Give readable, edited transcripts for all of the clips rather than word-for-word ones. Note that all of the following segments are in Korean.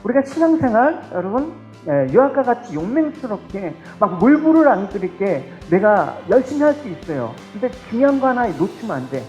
우리가 신앙생활 여러분 유아과 같이 용맹스럽게 막 물불을 안 끓일게 내가 열심히 할 수 있어요. 근데 중요한 거 하나 놓치면 안 돼.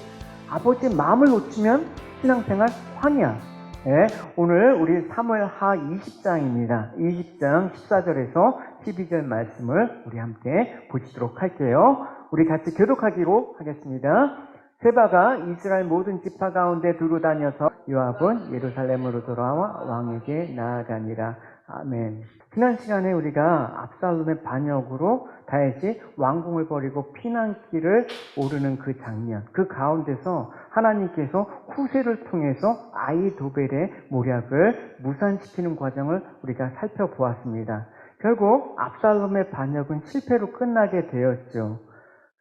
아버지의 마음을 놓치면 신앙생활 황이야. 네, 오늘 우리 사무엘하 20장입니다. 20장 14절에서 12절 말씀을 우리 함께 보시도록 할게요. 우리 같이 교독하기로 하겠습니다. 세바가 이스라엘 모든 지파 가운데 두루 다녀서 요압은 예루살렘으로 돌아와 왕에게 나아가니라. 아멘. 지난 시간에 우리가 압살롬의 반역으로 다윗이 왕궁을 버리고 피난길을 오르는 그 장면, 그 가운데서 하나님께서 후세를 통해서 아히도벨의 모략을 무산시키는 과정을 우리가 살펴보았습니다. 결국 압살롬의 반역은 실패로 끝나게 되었죠.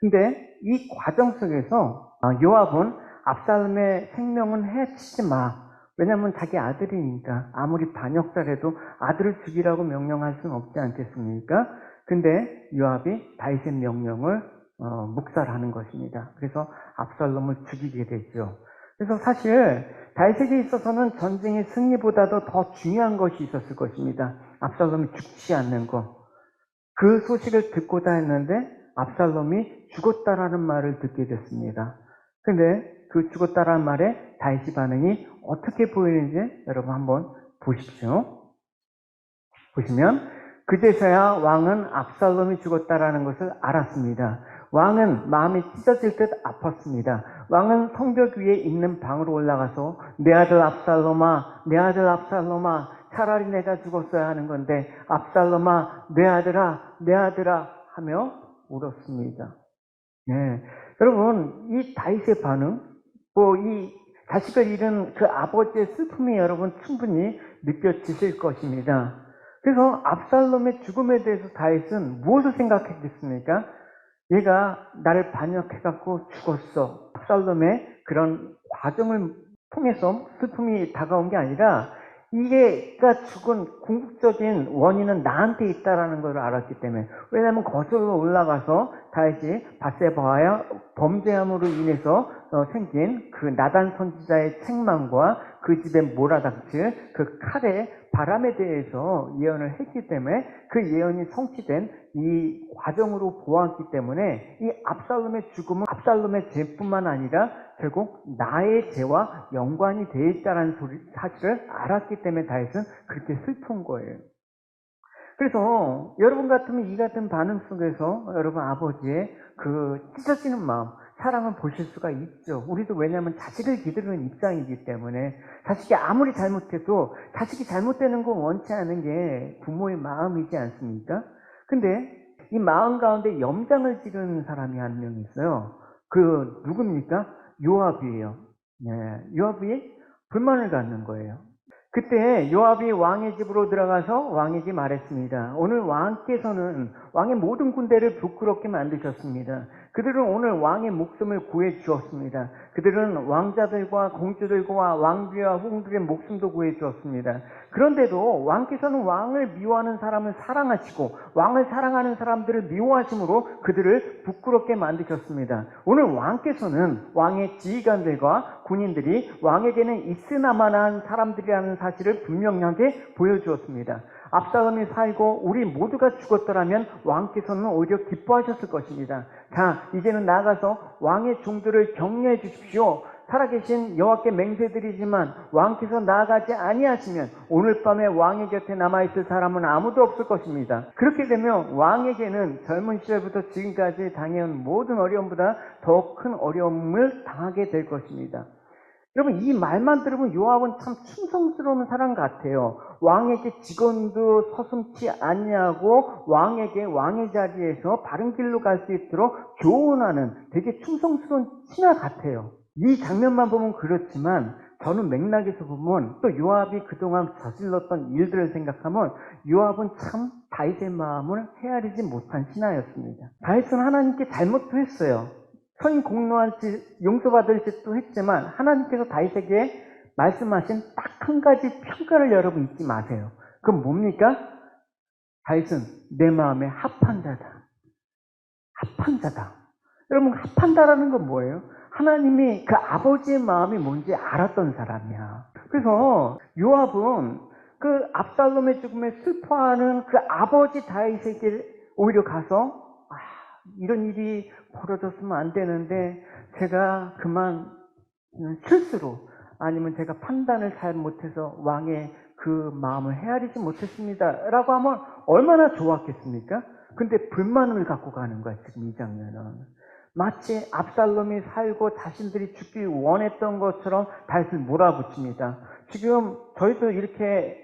근데 이 과정 속에서 요압은 압살롬의 생명은 해치지 마. 왜냐하면 자기 아들이니까 아무리 반역자라도 아들을 죽이라고 명령할 수는 없지 않겠습니까? 근데 요압이 다윗의 명령을 묵살하는 것입니다. 그래서 압살롬을 죽이게 되죠. 그래서 사실 다윗에게 있어서는 전쟁의 승리보다도 더 중요한 것이 있었을 것입니다. 압살롬이 죽지 않는 것. 그 소식을 듣고자 했는데 압살롬이 죽었다라는 말을 듣게 됐습니다. 근데 그 죽었다라는 말에 다윗의 반응이 어떻게 보이는지 여러분 한번 보십시오. 보시면 그제서야 왕은 압살롬이 죽었다라는 것을 알았습니다. 왕은 마음이 찢어질 듯 아팠습니다. 왕은 성벽 위에 있는 방으로 올라가서 내 아들 압살롬아, 내 아들 압살롬아, 차라리 내가 죽었어야 하는 건데 압살롬아, 내 아들아, 내 아들아 하며 울었습니다. 네. 여러분, 이 다윗의 반응, 이 자식을 잃은 그 아버지의 슬픔이 여러분 충분히 느껴지실 것입니다. 그래서 압살롬의 죽음에 대해서 다윗은 무엇을 생각했겠습니까? 얘가 나를 반역해갖고 죽었어. 압살롬의 그런 과정을 통해서 슬픔이 다가온 게 아니라 이게가 죽은 궁극적인 원인은 나한테 있다라는 걸 알았기 때문에. 왜냐하면 거슬러 올라가서 다윗이 밧세바와 범죄함으로 인해서 생긴 그 나단 선지자의 책망과 그 집에 몰아닥칠 그 칼의 바람에 대해서 예언을 했기 때문에 그 예언이 성취된 이 과정으로 보았기 때문에 이 압살롬의 죽음은 압살롬의 죄뿐만 아니라 결국 나의 죄와 연관이 되어 있다는 사실을 알았기 때문에 다윗은 그렇게 슬픈 거예요. 그래서 여러분 같으면 이 같은 반응 속에서 여러분 아버지의 그 찢어지는 마음, 사랑을 보실 수가 있죠. 우리도 왜냐하면 자식을 기르는 입장이기 때문에 자식이 아무리 잘못해도 자식이 잘못되는 건 원치 않은 게 부모의 마음이지 않습니까? 근데 이 마음 가운데 염장을 지르는 사람이 한 명 있어요. 그 누굽니까? 요압이에요. 네, 요압이 불만을 갖는 거예요. 그때 요압이 왕의 집으로 들어가서 왕에게 말했습니다. 오늘 왕께서는 왕의 모든 군대를 부끄럽게 만드셨습니다. 그들은 오늘 왕의 목숨을 구해 주었습니다. 그들은 왕자들과 공주들과 왕비와 후궁들의 목숨도 구해 주었습니다. 그런데도 왕께서는 왕을 미워하는 사람을 사랑하시고 왕을 사랑하는 사람들을 미워하심으로 그들을 부끄럽게 만드셨습니다. 오늘 왕께서는 왕의 지휘관들과 군인들이 왕에게는 있으나마나한 사람들이라는 사실을 분명하게 보여주었습니다. 압살롬이 살고 우리 모두가 죽었더라면 왕께서는 오히려 기뻐하셨을 것입니다. 자, 이제는 나가서 왕의 종들을 격려해 주십시오. 살아계신 여호와께 맹세드리지만 왕께서 나아가지 아니하시면 오늘 밤에 왕의 곁에 남아있을 사람은 아무도 없을 것입니다. 그렇게 되면 왕에게는 젊은 시절부터 지금까지 당해온 모든 어려움보다 더 큰 어려움을 당하게 될 것입니다. 여러분, 이 말만 들으면 요압은 참 충성스러운 사람 같아요. 왕에게 직원도 서슴지 않냐고 왕에게 왕의 자리에서 바른 길로 갈 수 있도록 교훈하는 되게 충성스러운 신하 같아요. 이 장면만 보면 그렇지만 저는 맥락에서 보면 또 요압이 그동안 저질렀던 일들을 생각하면 요압은 참 다윗의 마음을 헤아리지 못한 신하였습니다. 다윗은 하나님께 잘못도 했어요. 선 공로한 짓, 용서받을 짓도 했지만 하나님께서 다윗에게 말씀하신 딱 한 가지 평가를 여러분 잊지 마세요. 그건 뭡니까? 다윗은 내 마음에 합한 자다. 합한 자다. 여러분, 합한 자라는 건 뭐예요? 하나님이 그 아버지의 마음이 뭔지 알았던 사람이야. 그래서 요압은 그 압살롬의 죽음에 슬퍼하는 그 아버지 다윗에게 오히려 가서 이런 일이 벌어졌으면 안 되는데 제가 그만 실수로 아니면 제가 판단을 잘 못해서 왕의 그 마음을 헤아리지 못했습니다 라고 하면 얼마나 좋았겠습니까? 근데 불만을 갖고 가는 거야 지금 이 장면은. 마치 압살롬이 살고 자신들이 죽기 원했던 것처럼 다윗을 몰아붙입니다. 지금 저희도 이렇게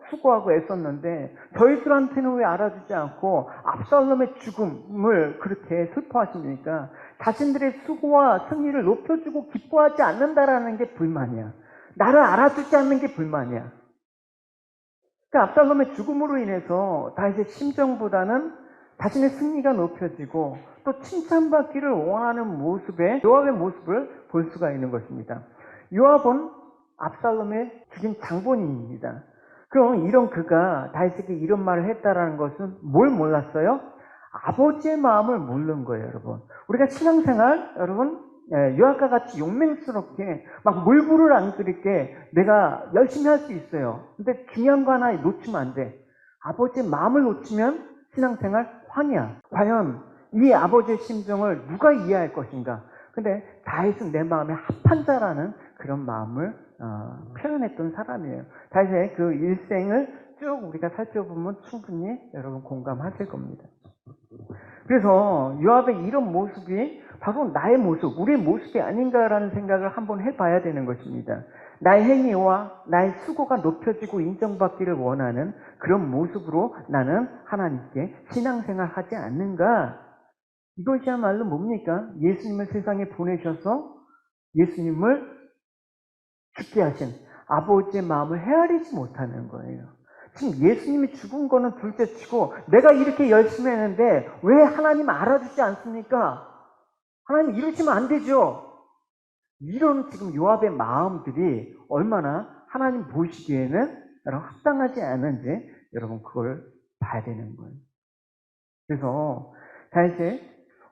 수고하고 애썼는데 저희들한테는 왜 알아주지 않고 압살롬의 죽음을 그렇게 슬퍼하십니까? 자신들의 수고와 승리를 높여주고 기뻐하지 않는다라는 게 불만이야. 나를 알아주지 않는 게 불만이야. 그러니까 압살롬의 죽음으로 인해서 다윗의 심정보다는 자신의 승리가 높여지고 또 칭찬받기를 원하는 모습에 요압의 모습을 볼 수가 있는 것입니다. 요압은 압살롬의 죽인 장본인입니다. 그럼 이런 그가 다윗에게 이런 말을 했다라는 것은 뭘 몰랐어요? 아버지의 마음을 모르는 거예요, 여러분. 우리가 신앙생활, 여러분, 요압과 같이 용맹스럽게 막 물불을 안 끓일게 내가 열심히 할 수 있어요. 근데 중요한 거 하나 놓치면 안 돼. 아버지의 마음을 놓치면 신앙생활 황이야. 과연 이 아버지의 심정을 누가 이해할 것인가? 근데 다윗은 내 마음에 합한 자라는 그런 마음을 표현했던 사람이에요. 다윗의 그 일생을 쭉 우리가 살펴보면 충분히 여러분 공감하실 겁니다. 그래서 요압의 이런 모습이 바로 나의 모습, 우리의 모습이 아닌가라는 생각을 한번 해봐야 되는 것입니다. 나의 행위와 나의 수고가 높여지고 인정받기를 원하는 그런 모습으로 나는 하나님께 신앙생활 하지 않는가? 이것이야말로 뭡니까? 예수님을 세상에 보내셔서 예수님을 죽게 하신 아버지의 마음을 헤아리지 못하는 거예요. 지금 예수님이 죽은 거는 둘째치고 내가 이렇게 열심히 했는데 왜 하나님 알아주지 않습니까? 하나님 이러시면 안 되죠. 이런 지금 요압의 마음들이 얼마나 하나님 보시기에는 여러분 합당하지 않은지 여러분 그걸 봐야 되는 거예요. 그래서 다윗이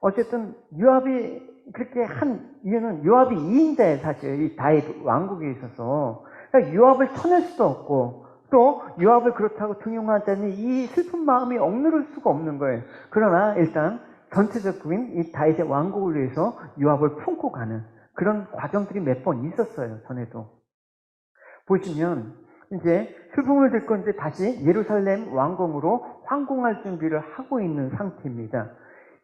어쨌든 요압이 그렇게 한 이유는 요압이 2인자예요. 사실 이 다윗 왕국에 있어서 그러니까 요압을 쳐낼 수도 없고 또 요압을 그렇다고 등용하자니 이 슬픈 마음이 억누를 수가 없는 거예요. 그러나 일단 전체적인 이 다윗의 왕국을 위해서 요압을 품고 가는 그런 과정들이 몇 번 있었어요. 전에도 보시면 이제 슬픔을 듣고 이제 다시 예루살렘 왕궁으로 황궁할 준비를 하고 있는 상태입니다.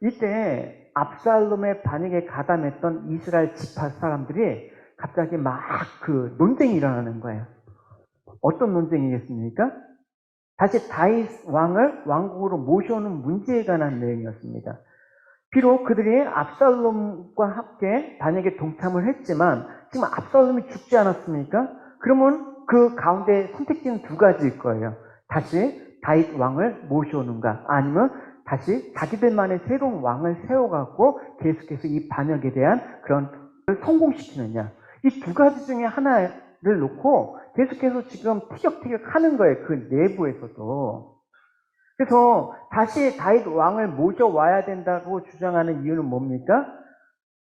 이때 압살롬의 반역에 가담했던 이스라엘 지파 사람들이 갑자기 막 그 논쟁이 일어나는 거예요. 어떤 논쟁이겠습니까? 다시 다윗 왕을 왕궁으로 모셔오는 문제에 관한 내용이었습니다. 비록 그들이 압살롬과 함께 반역에 동참을 했지만 지금 압살롬이 죽지 않았습니까? 그러면 그 가운데 선택지는 두 가지일 거예요. 다시 다윗 왕을 모셔오는가 아니면 다시 자기들만의 새로운 왕을 세워갖고 계속해서 이 반역에 대한 그런 걸 성공시키느냐. 이 두 가지 중에 하나를 놓고 계속해서 지금 티격태격 하는 거예요. 그 내부에서도. 그래서 다시 다윗 왕을 모셔와야 된다고 주장하는 이유는 뭡니까?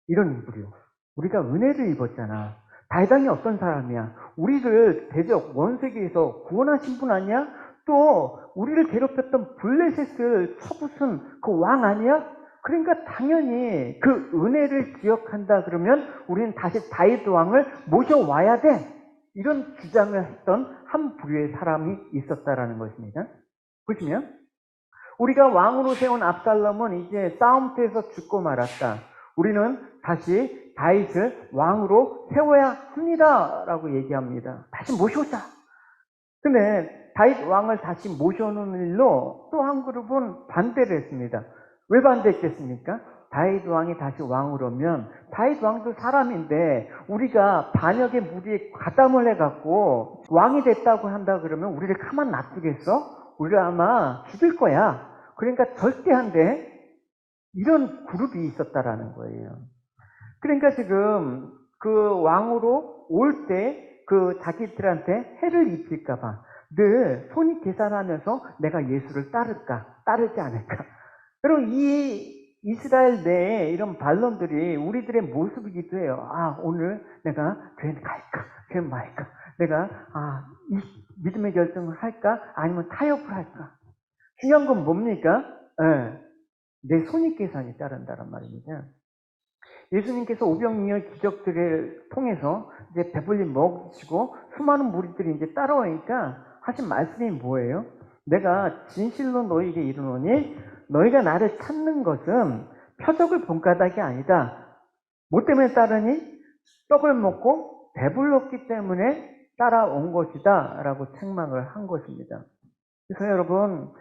이런 인물이요. 우리가 은혜를 입었잖아. 다윗 왕이 어떤 사람이야? 우리를 대적 원세계에서 구원하신 분 아니야? 또 우리를 괴롭혔던 블레셋을 쳐부순 그 왕 아니야? 그러니까 당연히 그 은혜를 기억한다 그러면 우리는 다시 다윗 왕을 모셔와야 돼. 이런 주장을 했던 한 부류의 사람이 있었다라는 것입니다. 보시면 우리가 왕으로 세운 압살롬은 이제 싸움터에서 죽고 말았다. 우리는 다시 다윗을 왕으로 세워야 합니다. 라고 얘기합니다. 다시 모셔오자. 근데 다윗 왕을 다시 모셔오는 일로 또 한 그룹은 반대를 했습니다. 왜 반대했겠습니까? 다윗 왕이 다시 왕으로 오면 다윗 왕도 사람인데 우리가 반역의 무리에 가담을 해갖고 왕이 됐다고 한다 그러면 우리를 가만 놔두겠어? 우리를 아마 죽일 거야. 그러니까 절대 안 돼. 이런 그룹이 있었다라는 거예요. 그러니까 지금 그 왕으로 올 때 그 자기들한테 해를 입힐까봐 늘 손이 계산하면서 내가 예수를 따를까, 따르지 않을까. 그리고 이 이스라엘 내에 이런 반론들이 우리들의 모습이기도 해요. 아, 오늘 내가 교회 갈까, 교회 말까. 내가, 믿음의 결정을 할까? 아니면 타협을 할까? 중요한 건 뭡니까? 예, 내 손익계산이 따른다란 말입니다. 예수님께서 오병이어 기적들을 통해서 이제 배불리 먹이시고 수많은 무리들이 이제 따라오니까 하신 말씀이 뭐예요? 내가 진실로 너희에게 이르노니 너희가 나를 찾는 것은 표적을 본 까닭이 아니다. 뭐 때문에 따르니? 떡을 먹고 배불렀기 때문에 따라온 것이다 라고 책망을 한 것입니다. 그래서 여러분,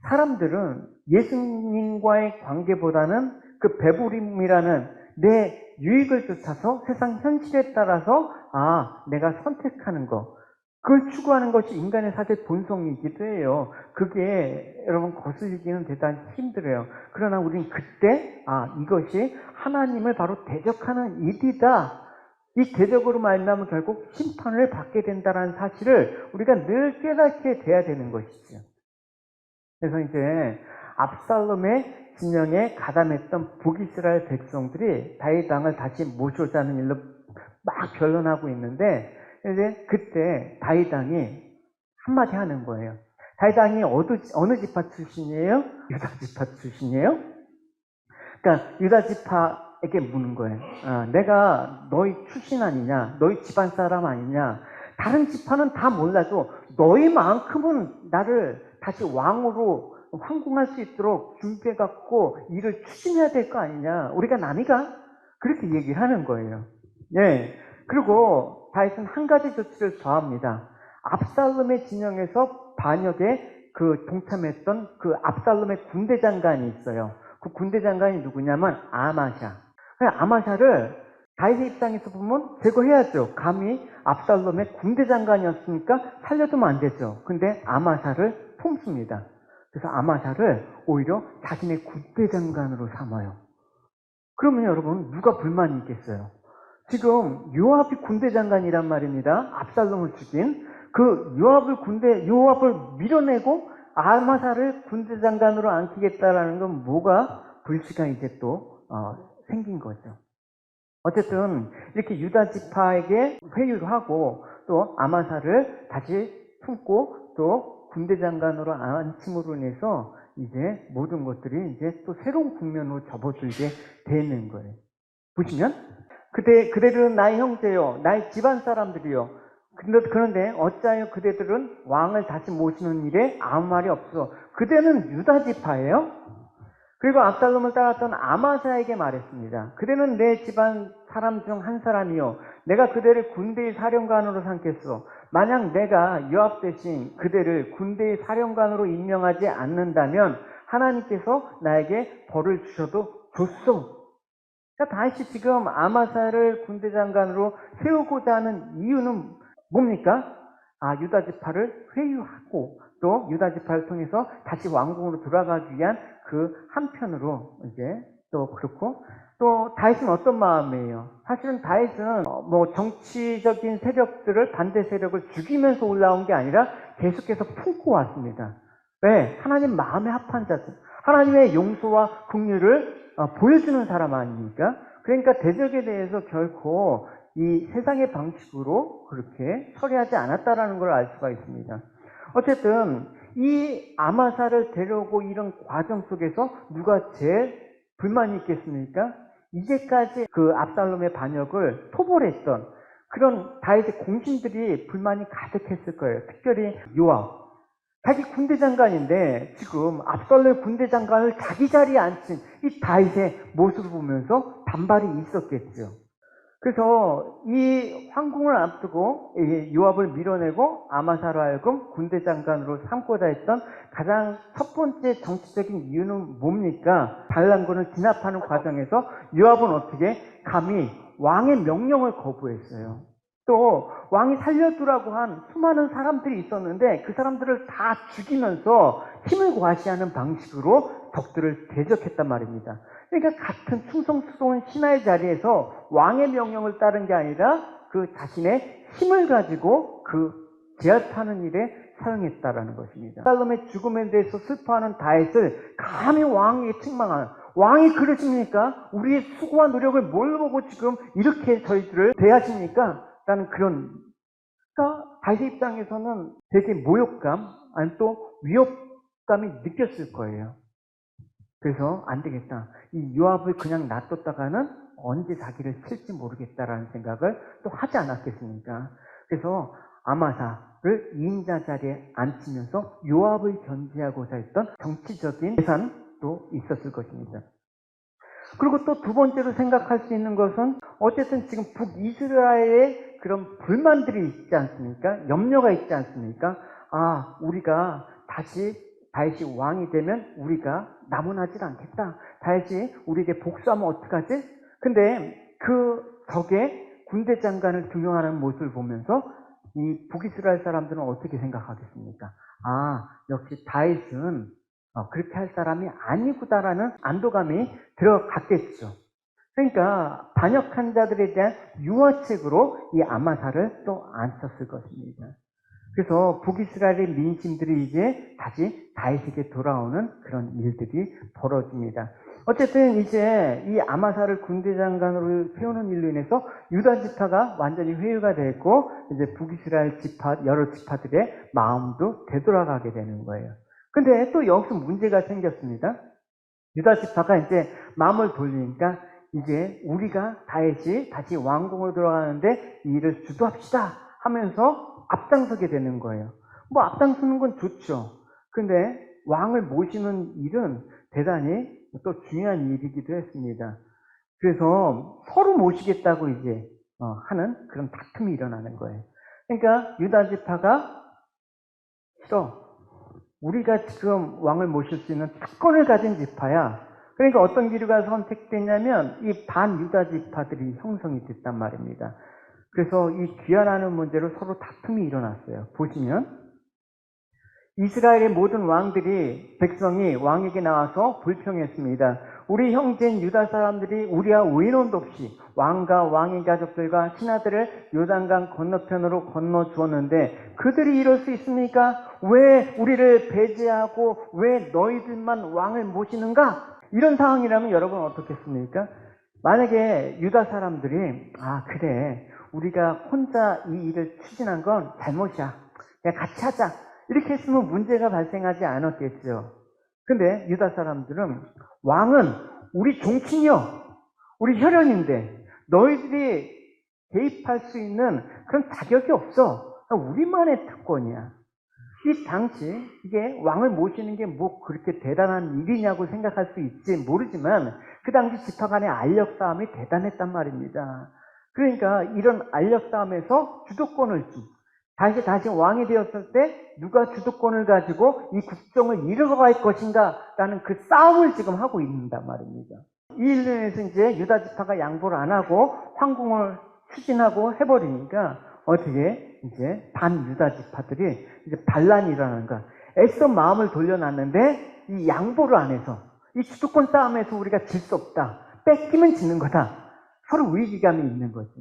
사람들은 예수님과의 관계보다는 그 배부림이라는 내 유익을 쫓아서 세상 현실에 따라서 내가 선택하는 거, 그걸 추구하는 것이 인간의 사실 본성이기도 해요. 그게 여러분 거슬리기는 대단히 힘들어요. 그러나 우리는 그때 이것이 하나님을 바로 대적하는 일이다. 이 대적으로 말미암아 결국 심판을 받게 된다는 사실을 우리가 늘 깨닫게 돼야 되는 것이죠. 그래서 이제 압살롬의 진영에 가담했던 북이스라엘 백성들이 다윗 왕을 다시 모셔오자는 일로 막 변론하고 있는데, 이제 그때 다윗 왕이 한마디 하는 거예요. 다윗 왕이 어느 지파 출신이에요? 유다 지파 출신이에요? 그러니까 유다 지파에게 묻는 거예요. 내가 너희 출신 아니냐? 너희 집안 사람 아니냐? 다른 지파는 다 몰라도 너희만큼은 나를 다시 왕으로 황궁할 수 있도록 준비해갖고 일을 추진해야 될 거 아니냐? 우리가 남이가? 그렇게 얘기를 하는 거예요. 예. 그리고 다윗은 한 가지 조치를 더합니다. 압살롬의 진영에서 반역에 동참했던 그 압살롬의 군대 장관이 있어요. 그 군대 장관이 누구냐면 아마샤. 아마샤를 다윗의 입장에서 보면 제거해야죠. 감히 압살롬의 군대 장관이었으니까 살려두면 안 되죠. 근데 아마샤를 품습니다. 그래서 아마샤를 오히려 자신의 군대 장관으로 삼아요. 그러면 여러분 누가 불만이 있겠어요? 지금 요압이 군대 장관이란 말입니다. 압살롬을 죽인 그 요압을 밀어내고 아마샤를 군대 장관으로 앉히겠다라는 건 뭐가 불씨가 이제 또 생긴 거죠. 어쨌든 이렇게 유다 지파에게 회유를 하고 또 아마샤를 다시 품고 또 군대 장관으로 앉힘으로 인해서 이제 모든 것들이 이제 또 새로운 국면으로 접어들게 되는 거예요. 보시면 그대들은 나의 형제요, 나의 집안 사람들이요. 그런데 어찌하여 그대들은 왕을 다시 모시는 일에 아무 말이 없어. 그대는 유다 지파예요. 그리고 압살롬을 따랐던 아마샤에게 말했습니다. 그대는 내 집안 사람 중 한 사람이요, 내가 그대를 군대의 사령관으로 삼겠소. 만약 내가 요압 대신 그대를 군대의 사령관으로 임명하지 않는다면 하나님께서 나에게 벌을 주셔도 좋소. 그러니까 다시 지금 아마샤를 군대 장관으로 세우고자 하는 이유는 뭡니까? 유다 지파를 회유하고 또 유다 지파를 통해서 다시 왕궁으로 돌아가기 위한 그 한편으로 이제 또 그렇고, 또 다윗은 어떤 마음이에요? 사실은 다윗은 정치적인 세력들을, 반대 세력을 죽이면서 올라온 게 아니라 계속해서 품고 왔습니다. 왜? 하나님 마음에 합한 자들, 하나님의 용서와 긍휼을 보여주는 사람 아닙니까? 그러니까 대적에 대해서 결코 이 세상의 방식으로 그렇게 처리하지 않았다라는 걸 알 수가 있습니다. 어쨌든 이 아마샤를 데려오고 이런 과정 속에서 누가 제일 불만이 있겠습니까? 이제까지 그 압살롬의 반역을 토벌했던 그런 다윗의 공신들이 불만이 가득했을 거예요. 특별히 요압. 자기 군대 장관인데 지금 압살롬 군대 장관을 자기 자리에 앉힌 이 다윗의 모습을 보면서 반발이 있었겠죠. 그래서 이 황궁을 앞두고 요압을 밀어내고 아마샤로 하여금 군대 장관으로 삼고자 했던 가장 첫 번째 정치적인 이유는 뭡니까? 반란군을 진압하는 과정에서 요압은 어떻게 감히 왕의 명령을 거부했어요. 또 왕이 살려두라고 한 수많은 사람들이 있었는데 그 사람들을 다 죽이면서 힘을 과시하는 방식으로 적들을 대적했단 말입니다. 그러니까 같은 충성스러운 신하의 자리에서 왕의 명령을 따른 게 아니라 그 자신의 힘을 가지고 그 제압하는 일에 사용했다라는 것입니다. 압살롬의 죽음에 대해서 슬퍼하는 다윗을 감히 왕에게 책망하는, 왕이 그러십니까? 우리의 수고와 노력을 뭘 보고 지금 이렇게 저희들을 대하십니까? 라는 그런 그러니까 다윗의 입장에서는 되게 모욕감, 아니 또 위협감이 느꼈을 거예요. 그래서 안 되겠다. 이 요압을 그냥 놔뒀다가는 언제 자기를 칠지 모르겠다라는 생각을 또 하지 않았겠습니까? 그래서 아마사를 2인자 자리에 앉히면서 요압을 견제하고자 했던 정치적인 계산도 있었을 것입니다. 그리고 또 두 번째로 생각할 수 있는 것은 어쨌든 지금 북이스라엘의 그런 불만들이 있지 않습니까? 염려가 있지 않습니까? 아, 우리가 다시 다윗이 왕이 되면 우리가 남원하지 않겠다. 다윗이 우리에게 복수하면 어떡하지? 근데 그 적의 군대 장관을 등용하는 모습을 보면서 이 북이스라엘 사람들은 어떻게 생각하겠습니까? 아, 역시 다윗은 그렇게 할 사람이 아니구나라는 안도감이 들어갔겠죠. 그러니까 반역한 자들에 대한 유화책으로 이 아마사를 또 앉혔을 것입니다. 그래서 북이스라엘의 민심들이 이제 다시 다윗에게 돌아오는 그런 일들이 벌어집니다. 어쨌든 이제 이 아마사를 군대 장관으로 세우는 일로 인해서 유다 지파가 완전히 회유가 됐고 이제 북이스라엘 지파 여러 지파들의 마음도 되돌아가게 되는 거예요. 근데 또 여기서 문제가 생겼습니다. 유다 지파가 이제 마음을 돌리니까 이제 우리가 다윗이 다시 왕궁으로 들어가는데 이 일을 주도합시다 하면서 앞장서게 되는 거예요. 뭐 앞장서는 건 좋죠. 근데 왕을 모시는 일은 대단히 또 중요한 일이기도 했습니다. 그래서 서로 모시겠다고 이제 하는 그런 다툼이 일어나는 거예요. 그러니까 유다 지파가 싫어. 우리가 지금 왕을 모실 수 있는 특권을 가진 지파야. 그러니까 어떤 기류가 선택됐냐면 이 반유다 지파들이 형성이 됐단 말입니다. 그래서 이 귀환하는 문제로 서로 다툼이 일어났어요. 보시면 이스라엘의 모든 왕들이 백성이 왕에게 나와서 불평했습니다. 우리 형제인 유다 사람들이 우리와 의논도 없이 왕과 왕의 가족들과 신하들을 요단강 건너편으로 건너주었는데 그들이 이럴 수 있습니까? 왜 우리를 배제하고 왜 너희들만 왕을 모시는가? 이런 상황이라면 여러분 어떻겠습니까? 만약에 유다 사람들이 그래 우리가 혼자 이 일을 추진한 건 잘못이야. 그냥 같이 하자. 이렇게 했으면 문제가 발생하지 않았겠죠. 근데 유다 사람들은 왕은 우리 종친이요. 우리 혈연인데 너희들이 개입할 수 있는 그런 자격이 없어. 우리만의 특권이야. 이 당시 이게 왕을 모시는 게 뭐 그렇게 대단한 일이냐고 생각할 수 있지 모르지만 그 당시 지파 간의 알력 싸움이 대단했단 말입니다. 그러니까 이런 알력 싸움에서 주도권을 다시 왕이 되었을 때 누가 주도권을 가지고 이 국정을 이끌어갈 것인가 라는 그 싸움을 지금 하고 있단 말입니다. 이 일로 인해서 이제 유다 지파가 양보를 안 하고 황궁을 추진하고 해버리니까 어떻게 이제 반유다 지파들이 이제 반란이 일어나는 거야. 애써 마음을 돌려놨는데 이 양보를 안 해서 이 주도권 싸움에서 우리가 질 수 없다. 뺏기면 지는 거다. 서로 위기감이 있는 거지.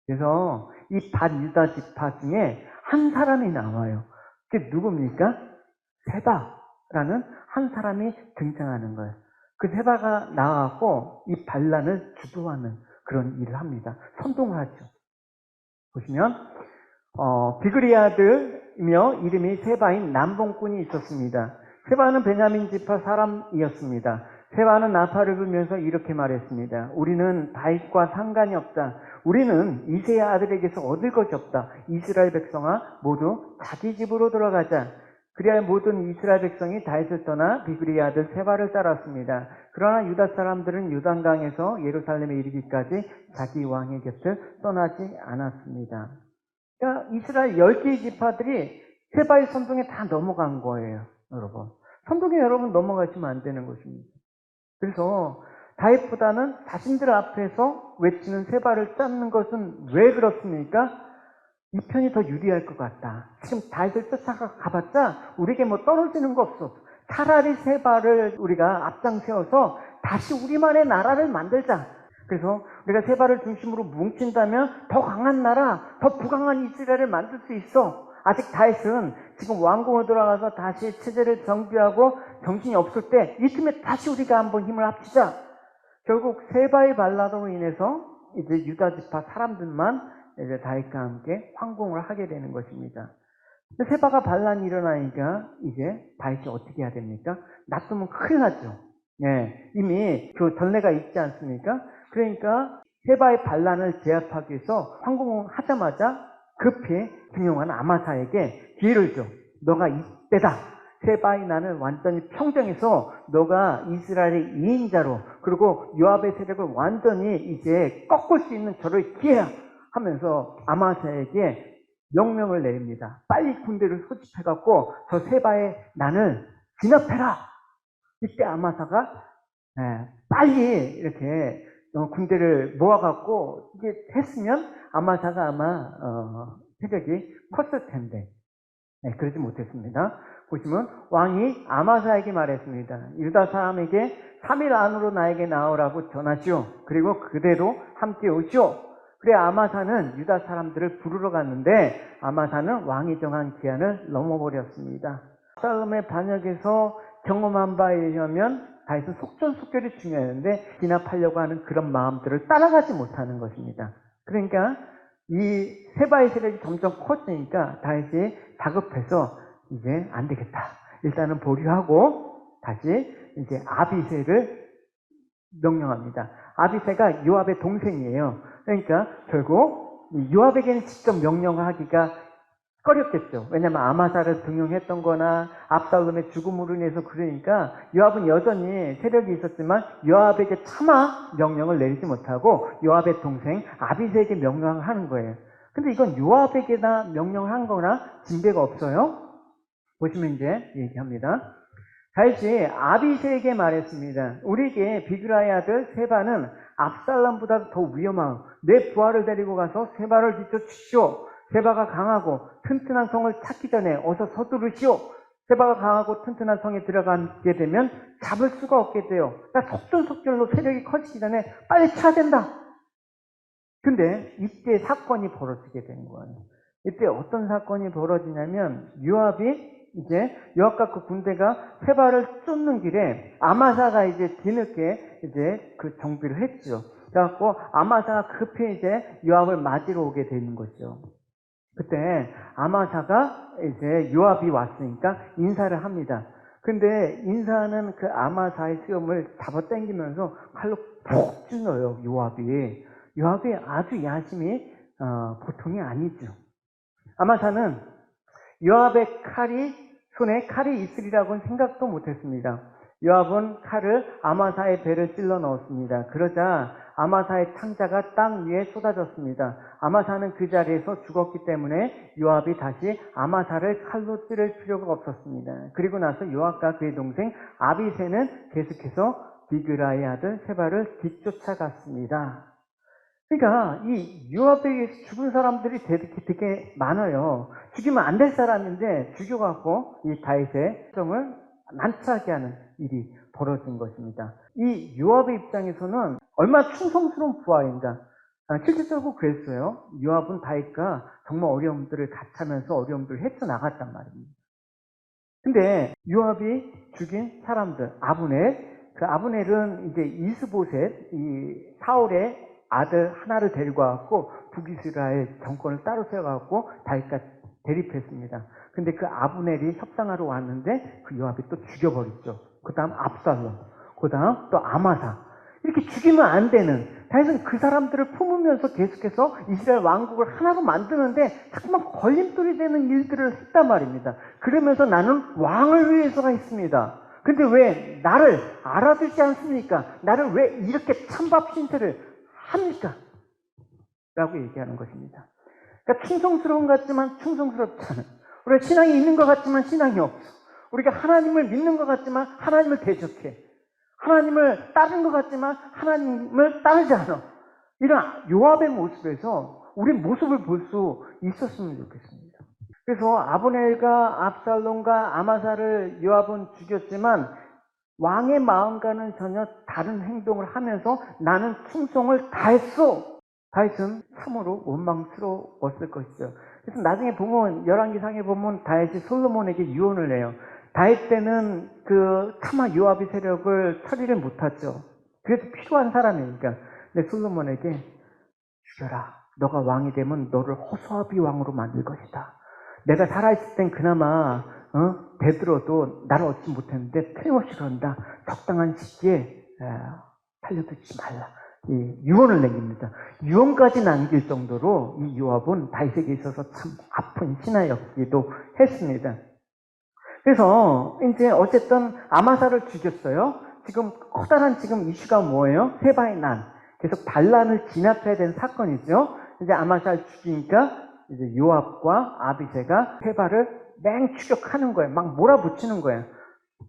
그래서 이 반유다 지파 중에 한 사람이 나와요. 그게 누굽니까? 세바라는 한 사람이 등장하는 거예요. 그 세바가 나와서 이 반란을 주도하는 그런 일을 합니다. 선동을 하죠. 보시면 비그리아드이며 이름이 세바인 남봉꾼이 있었습니다. 세바는 베냐민 지파 사람이었습니다. 세바는 나팔을 불면서 이렇게 말했습니다. 우리는 다윗과 상관이 없다. 우리는 이새의 아들에게서 얻을 것이 없다. 이스라엘 백성아 모두 자기 집으로 돌아가자. 그리하여 모든 이스라엘 백성이 다윗을 떠나 비그리의 아들 세바를 따랐습니다. 그러나 유다 사람들은 요단강에서 예루살렘에 이르기까지 자기 왕의 곁을 떠나지 않았습니다. 그러니까 이스라엘 10개의 지파들이 세바의 선동에 다 넘어간 거예요. 여러분. 선동에 여러분 넘어가시면 안 되는 것입니다. 그래서 다윗보다는 자신들 앞에서 외치는 세바를 쫓는 것은 왜 그렇습니까? 이 편이 더 유리할 것 같다. 지금 다윗을 쫓아가봤자 우리에게 뭐 떨어지는 거 없어. 차라리 세바를 우리가 앞장 세워서 다시 우리만의 나라를 만들자. 그래서 우리가 세바를 중심으로 뭉친다면 더 강한 나라, 더 부강한 이스라엘을 만들 수 있어. 아직 다윗은 지금 왕궁으로 돌아가서 다시 체제를 정비하고 정신이 없을 때 이쯤에 다시 우리가 한번 힘을 합치자. 결국 세바의 반란으로 인해서 이제 유다 지파 사람들만 이제 다윗과 함께 황공을 하게 되는 것입니다. 세바가 반란이 일어나니까 이제 다윗이 어떻게 해야 됩니까? 놔두면 큰일 나죠. 예, 이미 그 전례가 있지 않습니까? 그러니까 세바의 반란을 제압하기 위해서 황공을 하자마자 급히 중용한 아마사에게 기회를 줘. 너가 이때다. 세바의 난을 완전히 평정해서 너가 이스라엘의 2인자로 그리고 요압의 세력을 완전히 이제 꺾을 수 있는 저를 기회야 하면서 아마사에게 명령을 내립니다. 빨리 군대를 소집해갖고 저 세바의 난을 진압해라. 이때 아마사가 빨리 이렇게 군대를 모아갖고 이게 했으면 아마사가 아마 세력이 컸을 텐데 그러지 못했습니다. 보시면 왕이 아마사에게 말했습니다. 유다 사람에게 3일 안으로 나에게 나오라고 전하시오. 그리고 그대로 함께 오시오. 그래 아마사는 유다 사람들을 부르러 갔는데 아마사는 왕이 정한 기한을 넘어버렸습니다. 압살롬의 반역에서 경험한 바에 의하면 다윗은 속전속결이 중요했는데 진압하려고 하는 그런 마음들을 따라가지 못하는 것입니다. 그러니까 이 세바의 세력이 점점 커지니까 다윗이 다급해서 이제 안 되겠다. 일단은 보류하고 다시 이제 아비새를 명령합니다. 아비새가 요압의 동생이에요. 그러니까 결국 요압에게는 직접 명령하기가 꺼렸겠죠. 왜냐하면 아마사를 등용했던 거나 압살롬의 죽음으로 인해서 그러니까 요압은 여전히 세력이 있었지만 요압에게 차마 명령을 내리지 못하고 요압의 동생 아비새에게 명령을 하는 거예요. 근데 이건 요압에게나 명령을 한 거나 징배가 없어요. 보시면 이제 얘기합니다. 다윗이 아비새에게 말했습니다. 우리에게 비그라의 아들 세바는 압살롬보다 더 위험하오. 내 부하를 데리고 가서 세바를 뒤쫓으시오. 세바가 강하고 튼튼한 성을 찾기 전에 어서 서두르시오. 세바가 강하고 튼튼한 성에 들어가게 되면 잡을 수가 없게 돼요. 그러니까 속전속결로 세력이 커지기 전에 빨리 쳐야 된다. 근데 이때 사건이 벌어지게 된 거예요. 이때 어떤 사건이 벌어지냐면 요압이 이제 요압과 그 군대가 세바를 쫓는 길에 아마사가 이제 뒤늦게 이제 그 정비를 했죠. 그래갖고 아마사가 급히 이제 요압을 맞으러 오게 되는 거죠. 그때 아마사가 이제 요압이 왔으니까 인사를 합니다. 근데 인사하는 그 아마사의 수염을 잡아당기면서 칼로 푹 찔러요. 요압이 아주 야심이 보통이 아니죠. 아마사는 요압의 손에 칼이 있으리라고는 생각도 못했습니다. 요압은 칼을 아마사의 배를 찔러 넣었습니다. 그러자 아마사의 창자가 땅 위에 쏟아졌습니다. 아마사는 그 자리에서 죽었기 때문에 요압이 다시 아마사를 칼로 찌를 필요가 없었습니다. 그리고 나서 요압과 그의 동생 아비새는 계속해서 비그라의 아들 세바를 뒤쫓아갔습니다. 그러니까 이 요압에 의해서 죽은 사람들이 되게 많아요. 죽이면 안 될 사람인데 죽여갖고 이 다윗의 정을 난처하게 하는 일이 벌어진 것입니다. 이 요압의 입장에서는 얼마나 충성스러운 부하인가. 실질적으로 그랬어요. 요압은 다윗과 정말 어려움들을 같이 하면서 어려움들을 헤쳐나갔단 말입니다. 근데 요압이 죽인 사람들, 그 아브넬은 이제 이스보셋, 이 사울의 아들 하나를 데리고 와갖고 북이스라엘 정권을 따로 세워갖고 다윗과 대립했습니다. 근데 그 아브넬이 협상하러 왔는데 그 요압이 또 죽여버렸죠. 그 다음 압살롬, 그 다음 또 아마사. 이렇게 죽이면 안 되는, 다윗은 그 사람들을 품으면서 계속해서 이스라엘 왕국을 하나로 만드는데 자꾸만 걸림돌이 되는 일들을 했단 말입니다. 그러면서 나는 왕을 위해서가 있습니다. 근데 왜 나를 알아주지 않습니까? 나를 왜 이렇게 찬밥 신세를 합니까? 라고 얘기하는 것입니다. 그러니까 충성스러운 것 같지만 충성스럽지 않은, 우리가 신앙이 있는 것 같지만 신앙이 없어. 우리가 하나님을 믿는 것 같지만 하나님을 대적해. 하나님을 따르는 것 같지만 하나님을 따르지 않아. 이런 요압의 모습에서 우리 모습을 볼 수 있었으면 좋겠습니다. 그래서 아브넬과 압살롬과 아마사를 요압은 죽였지만 왕의 마음과는 전혀 다른 행동을 하면서 나는 충성을 다했어. 다윗은 참으로 원망스러웠을 것이죠. 그래서 나중에 보면 열왕기상에 보면 다윗이 솔로몬에게 유언을 해요. 다윗 때는 차마 요압의 세력을 처리를 못하죠. 그래서 필요한 사람이니까. 근데 솔로몬에게 죽여라. 너가 왕이 되면 너를 호소아비 왕으로 만들 것이다. 내가 살아있을 땐 그나마 되들어도 나를 얻지 못했는데 틀림없이 그런다. 적당한 시기에 살려두지 말라. 이 유언을 남깁니다. 유언까지 남길 정도로 이 요압은 다윗에게 있어서 참 아픈 신하였기도 했습니다. 그래서 이제 어쨌든 아마사를 죽였어요. 지금 커다란 지금 이슈가 뭐예요? 세바의 난. 계속 반란을 진압해야 되는 사건이죠. 이제 아마사를 죽이니까 이제 요압과 아비새가 세바를 맹추격하는 거예요. 막 몰아붙이는 거예요.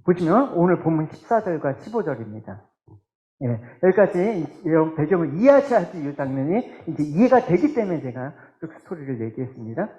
보시면 오늘 본문 14절과 15절입니다. 예, 여기까지 이런 배경을 이해하셔야지 이 장면이 이제 이해가 되기 때문에 제가 쭉 스토리를 얘기했습니다.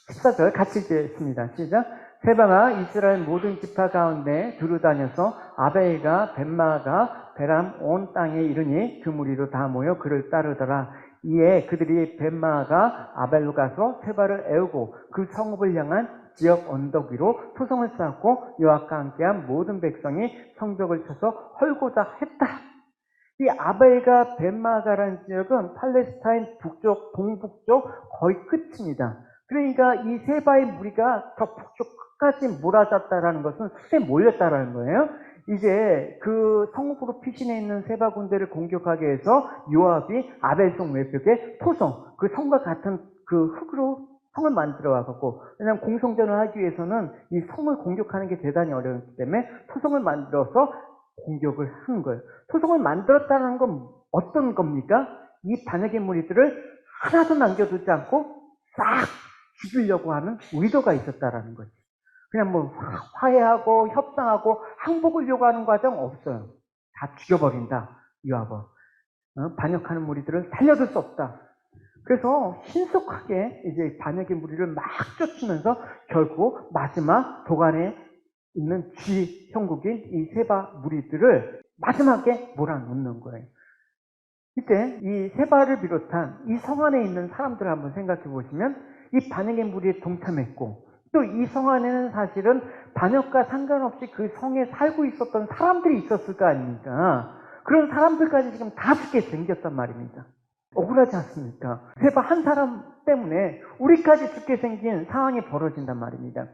14절 같이 읽겠습니다. 시작. 세바가 이스라엘 모든 지파 가운데 두루 다녀서 아벨과 벤마가 베람 온 땅에 이르니 그 무리로 다 모여 그를 따르더라. 이에 그들이 벤마가 아벨로 가서 세바를 애우고 그 성읍을 향한 지역 언덕 위로 토성을 쌓았고 요압과 함께한 모든 백성이 성벽을 쳐서 헐고자 했다. 이 아벨과 벤마가라는 지역은 팔레스타인 북쪽, 동북쪽 거의 끝입니다. 그러니까 이 세바의 무리가 저 북쪽 끝까지 몰아졌다라는 것은 숲에 몰렸다라는 거예요. 이제 그 성읍으로 피신해 있는 세바 군대를 공격하기 위해서 요압이 아벨성 외벽에 토성, 그 성과 같은 그 흙으로 성을 만들어 와갖고, 왜냐하면 공성전을 하기 위해서는 이 성을 공격하는 게 대단히 어려웠기 때문에 토성을 만들어서 공격을 하는 거예요. 토성을 만들었다는 건 어떤 겁니까? 이 반역의 무리들을 하나도 남겨두지 않고 싹 죽이려고 하는 의도가 있었다라는 거지. 그냥 뭐 화해하고 협상하고 항복을 요구하는 과정 없어요. 다 죽여버린다. 요압은 반역하는 무리들을 살려둘 수 없다. 그래서 신속하게 이제 반역의 무리를 막 쫓으면서 결국 마지막 도간에 있는 쥐 형국인 이 세바 무리들을 마지막에 몰아넣는 거예요. 이때 이 세바를 비롯한 이 성 안에 있는 사람들을 한번 생각해 보시면 이 반역의 무리에 동참했고 또 이 성 안에는 사실은 반역과 상관없이 그 성에 살고 있었던 사람들이 있었을 거 아닙니까? 그런 사람들까지 지금 다 죽게 생겼단 말입니다. 억울하지 않습니까? 세바 한 사람 때문에 우리까지 죽게 생긴 상황이 벌어진단 말입니다.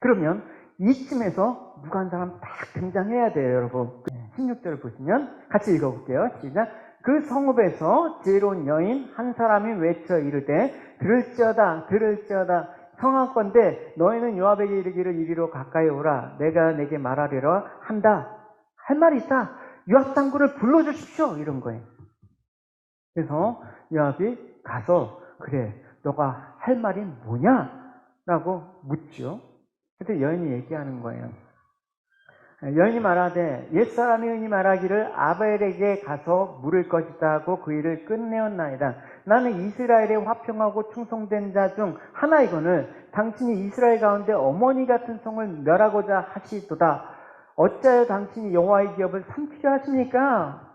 그러면 이쯤에서 누가 한 사람 딱 등장해야 돼요, 여러분. 16절을 보시면 같이 읽어볼게요. 시작. 그 성읍에서 지혜로운 여인 한 사람이 외쳐 이르되 들을지어다 들을지어다 성하건대 너희는 요압에게 이르기를 이리로 가까이 오라 내가 내게 말하리라 한다. 할 말이 있다. 요압 장군을 불러주십시오. 이런 거예요. 그래서 요압이 가서 그래 너가 할 말이 뭐냐? 라고 묻죠. 그때 여인이 얘기하는 거예요. 여인이 말하되 옛사람의 여인이 말하기를 아벨에게 가서 물을 것이다 하고 그 일을 끝내었나이다. 나는 이스라엘에 화평하고 충성된 자 중 하나이거늘 당신이 이스라엘 가운데 어머니 같은 성을 멸하고자 하시도다. 어찌하여 당신이 여호와의 기업을 삼키려 하십니까?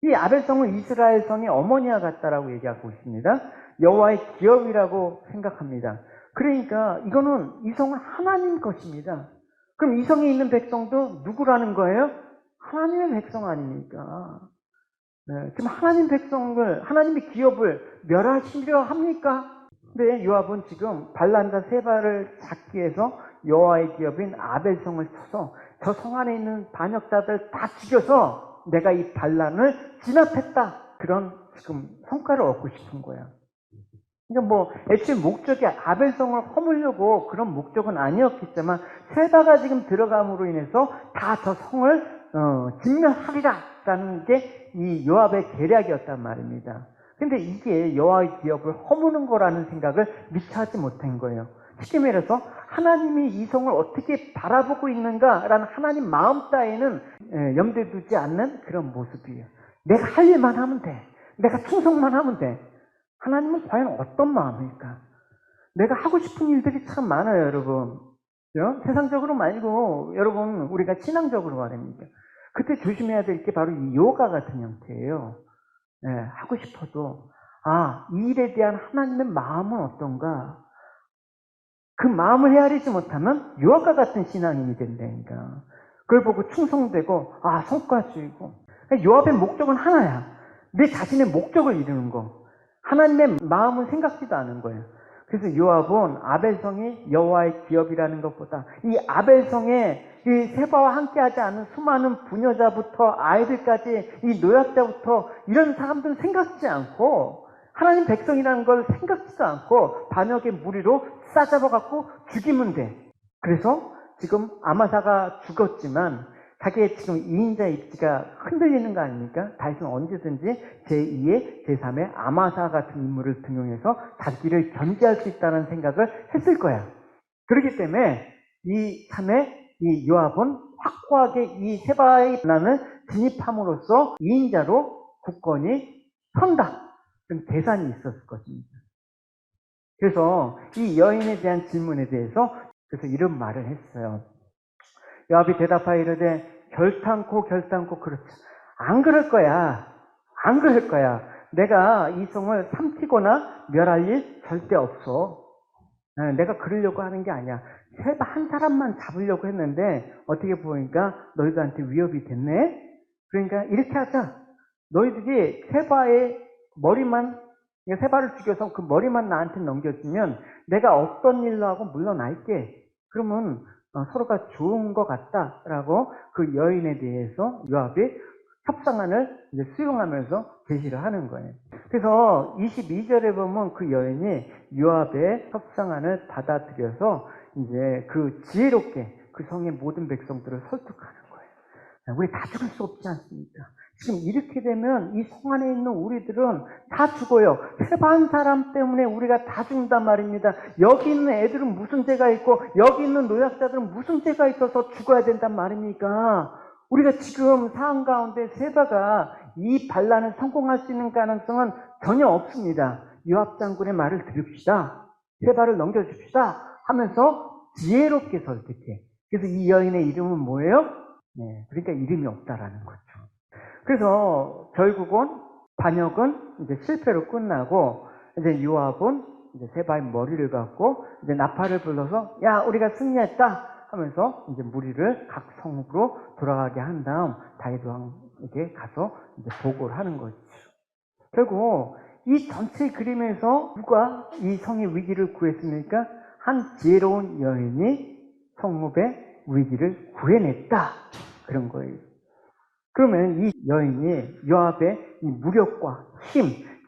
이 아벨성은 이스라엘 성의 어머니와 같다라고 얘기하고 있습니다. 여호와의 기업이라고 생각합니다. 그러니까 이거는 이 성은 하나님 것입니다. 그럼 이 성에 있는 백성도 누구라는 거예요? 하나님의 백성 아닙니까? 네, 지금 하나님 백성을, 하나님의 기업을 멸하시려 합니까? 근데 요압은 지금 반란자 세바를 잡기 위해서 여호와의 기업인 아벨성을 쳐서 저 성 안에 있는 반역자들 다 죽여서 내가 이 반란을 진압했다. 그런 지금 성과를 얻고 싶은 거야. 그러니까 뭐 애초에 목적이 아벨성을 허물려고 그런 목적은 아니었겠지만 세바가 지금 들어감으로 인해서 다 저 성을 진멸하리라라는 게 이 요압의 계략이었단 말입니다. 근데 이게 여호와의 기업을 허무는 거라는 생각을 미처 하지 못한 거예요. 쉽게 말해서 하나님이 이 성을 어떻게 바라보고 있는가라는 하나님 마음 따위는 염두에 두지 않는 그런 모습이에요. 내가 할 일만 하면 돼. 내가 충성만 하면 돼. 하나님은 과연 어떤 마음일까? 내가 하고 싶은 일들이 참 많아요, 여러분. 그렇죠? 세상적으로 말고 여러분 우리가 신앙적으로 말합니다. 그때 조심해야 될 게 바로 이 요가 같은 형태예요. 하고 싶어도 이 일에 대한 하나님의 마음은 어떤가? 그 마음을 헤아리지 못하면 요아과 같은 신앙인이 된다니까. 그걸 보고 충성되고 성과주의고. 요압의 목적은 하나야. 내 자신의 목적을 이루는 거. 하나님의 마음은 생각지도 않은 거예요. 그래서 요압은 아벨성이 여호와의 기업이라는 것보다 이 아벨성에 이 세바와 함께하지 않은 수많은 부녀자부터 아이들까지 이 노약자부터 이런 사람들은 생각지 않고 하나님 백성이라는 걸 생각지도 않고 반역의 무리로 싸잡아갖고 죽이면 돼. 그래서 지금 아마사가 죽었지만 자기의 지금 2인자 입지가 흔들리는 거 아닙니까? 다윗은 언제든지 제2의 제3의 아마사 같은 인물을 등용해서 자기를 견제할 수 있다는 생각을 했을 거야. 그렇기 때문에 이 참에 이 요압은 확고하게 이 세바의 난을 진입함으로써 2인자로 국권이 선다. 그런 계산이 있었을 것입니다. 그래서 이 여인에 대한 질문에 대해서 그래서 이런 말을 했어요. 요압이 대답하여 이르되 결탄코 그렇지. 안 그럴 거야. 안 그럴 거야. 내가 이 성을 삼키거나 멸할 일 절대 없어. 내가 그러려고 하는 게 아니야. 세바 한 사람만 잡으려고 했는데 어떻게 보니까 너희들한테 위협이 됐네. 그러니까 이렇게 하자. 너희들이 세바의 머리만 세바를 죽여서 그 머리만 나한테 넘겨주면 내가 없던 일로 하고 물러날게. 그러면 서로가 좋은 것 같다라고 그 여인에 대해서 요압이 협상안을 이제 수용하면서 제시를 하는 거예요. 그래서 22절에 보면 그 여인이 요압의 협상안을 받아들여서 이제 그 지혜롭게 그 성의 모든 백성들을 설득하는 거예요. 우리 다 죽을 수 없지 않습니까? 지금 이렇게 되면 이 성 안에 있는 우리들은 다 죽어요. 세바 한 사람 때문에 우리가 다 죽는단 말입니다. 여기 있는 애들은 무슨 죄가 있고 여기 있는 노약자들은 무슨 죄가 있어서 죽어야 된단 말입니까? 우리가 지금 상황 가운데 세바가 이 반란을 성공할 수 있는 가능성은 전혀 없습니다. 요압 장군의 말을 들읍시다. 세바를 넘겨줍시다 하면서 지혜롭게 설득해. 그래서 이 여인의 이름은 뭐예요? 그러니까 이름이 없다라는 거죠. 그래서 결국은 반역은 이제 실패로 끝나고 이제 요압은 이제 세바의 머리를 갖고 이제 나팔을 불러서 야 우리가 승리했다 하면서 이제 무리를 각 성으로 돌아가게 한 다음 다윗 왕에게 가서 이제 보고를 하는 거죠. 결국 이 전체 그림에서 누가 이 성의 위기를 구했습니까? 한 지혜로운 여인이 성읍의 위기를 구해냈다 그런 거예요. 그러면 이 여인이 요압의 이 무력과 힘,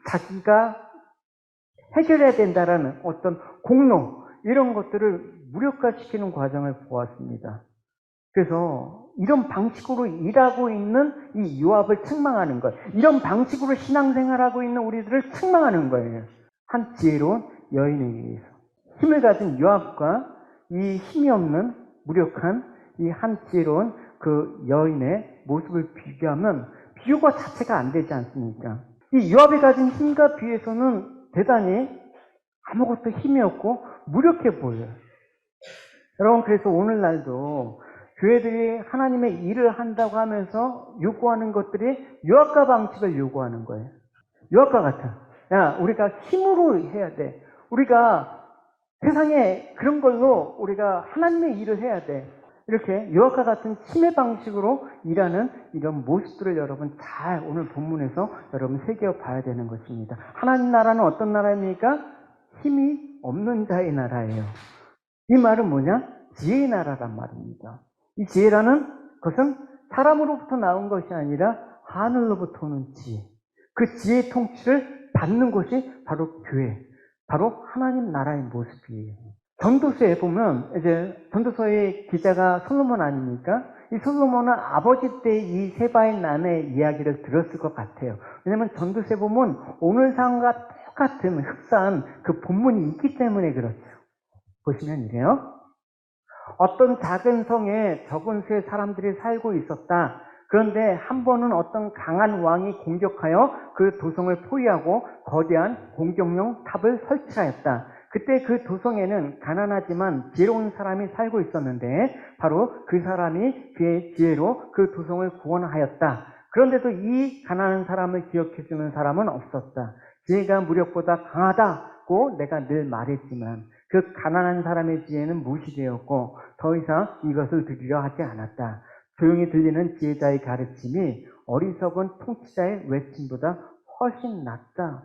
자기가 해결해야 된다라는 어떤 공로 이런 것들을 무력화시키는 과정을 보았습니다. 그래서 이런 방식으로 일하고 있는 이 요압을 책망하는 것, 이런 방식으로 신앙생활하고 있는 우리들을 책망하는 거예요. 한 지혜로운 여인에 의해서. 힘을 가진 요압과 이 힘이 없는 무력한 이 한 지혜로운 그 여인의 모습을 비교하면 비교가 자체가 안 되지 않습니까? 이 요압이 가진 힘과 비해서는 대단히 아무것도 힘이 없고 무력해 보여요. 여러분 그래서 오늘날도 교회들이 하나님의 일을 한다고 하면서 요구하는 것들이 요압과 방식을 요구하는 거예요. 요압과 같아. 야 우리가 힘으로 해야 돼. 우리가 세상에 그런 걸로 우리가 하나님의 일을 해야 돼. 이렇게 요압과 같은 침해 방식으로 일하는 이런 모습들을 여러분 잘 오늘 본문에서 여러분 새겨봐야 되는 것입니다. 하나님 나라는 어떤 나라입니까? 힘이 없는 자의 나라예요. 이 말은 뭐냐? 지혜의 나라란 말입니다. 이 지혜라는 것은 사람으로부터 나온 것이 아니라 하늘로부터 오는 지혜. 그 지혜의 통치를 받는 것이 바로 교회, 바로 하나님 나라의 모습이에요. 전도서에 보면 이제 전도서의 기자가 솔로몬 아닙니까? 이 솔로몬은 아버지 때 이 세바의 난의 이야기를 들었을 것 같아요. 왜냐하면 전도서에 보면 오늘 상황과 똑같은 흡사한 그 본문이 있기 때문에 그렇죠. 보시면 이래요. 어떤 작은 성에 적은 수의 사람들이 살고 있었다. 그런데 한 번은 어떤 강한 왕이 공격하여 그 도성을 포위하고 거대한 공격용 탑을 설치하였다. 그때 그 도성에는 가난하지만 지혜로운 사람이 살고 있었는데 바로 그 사람이 그의 지혜로 그 도성을 구원하였다. 그런데도 이 가난한 사람을 기억해주는 사람은 없었다. 지혜가 무력보다 강하다고 내가 늘 말했지만 그 가난한 사람의 지혜는 무시되었고 더 이상 이것을 들으려 하지 않았다. 조용히 들리는 지혜자의 가르침이 어리석은 통치자의 외침보다 훨씬 낫다.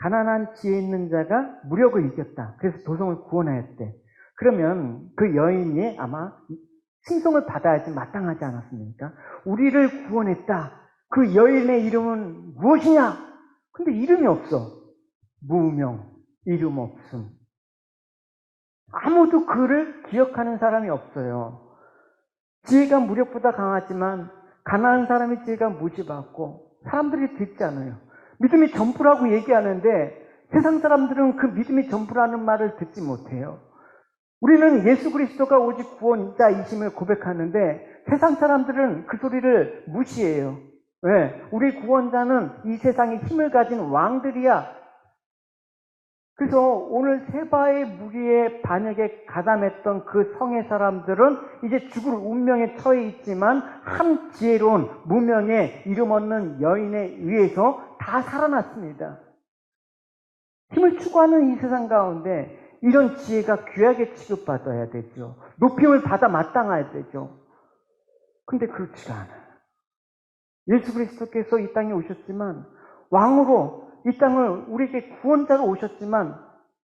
가난한 지혜 있는 자가 무력을 이겼다. 그래서 도성을 구원하였대. 그러면 그 여인이 아마 칭송을 받아야지 마땅하지 않았습니까? 우리를 구원했다. 그 여인의 이름은 무엇이냐? 근데 이름이 없어. 무명, 이름 없음. 아무도 그를 기억하는 사람이 없어요. 지혜가 무력보다 강하지만 가난한 사람의 지혜가 무시받고 사람들이 듣지 않아요. 믿음이 전부라고 얘기하는데 세상 사람들은 그 믿음이 전부라는 말을 듣지 못해요. 우리는 예수 그리스도가 오직 구원자이심을 고백하는데 세상 사람들은 그 소리를 무시해요. 왜? 우리 구원자는 이 세상에 힘을 가진 왕들이야. 그래서 오늘 세바의 무리의 반역에 가담했던 그 성의 사람들은 이제 죽을 운명에 처해 있지만 한 지혜로운 무명의 이름 없는 여인에 의해서 다 살아났습니다. 힘을 추구하는 이 세상 가운데 이런 지혜가 귀하게 취급받아야 되죠. 높임을 받아 마땅해야 되죠. 근데 그렇지가 않아요. 예수 그리스도께서 이 땅에 오셨지만 왕으로 이 땅을 우리에게 구원자로 오셨지만